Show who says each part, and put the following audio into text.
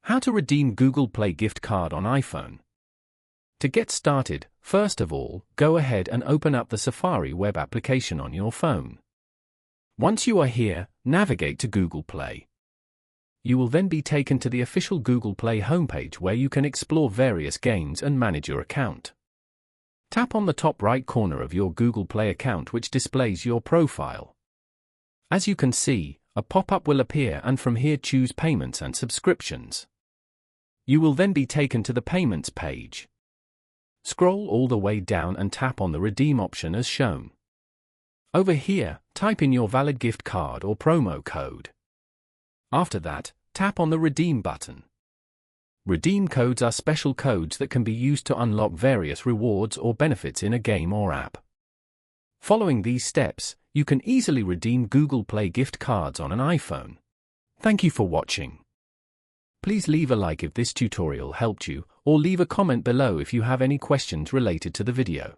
Speaker 1: How to redeem Google Play gift card on iPhone. To get started, first of all, go ahead and open up the Safari web application on your phone. Once you are here, navigate to Google Play. You will then be taken to the official Google Play homepage where you can explore various games and manage your account. Tap on the top right corner of your Google Play account, which displays your profile. As you can see, a pop-up will appear, and from here choose Payments and Subscriptions. You will then be taken to the Payments page. Scroll all the way down and tap on the Redeem option as shown. Over here, type in your valid gift card or promo code. After that, tap on the Redeem button. Redeem codes are special codes that can be used to unlock various rewards or benefits in a game or app. Following these steps, you can easily redeem Google Play gift cards on an iPhone. Thank you for watching. Please leave a like if this tutorial helped you, or leave a comment below if you have any questions related to the video.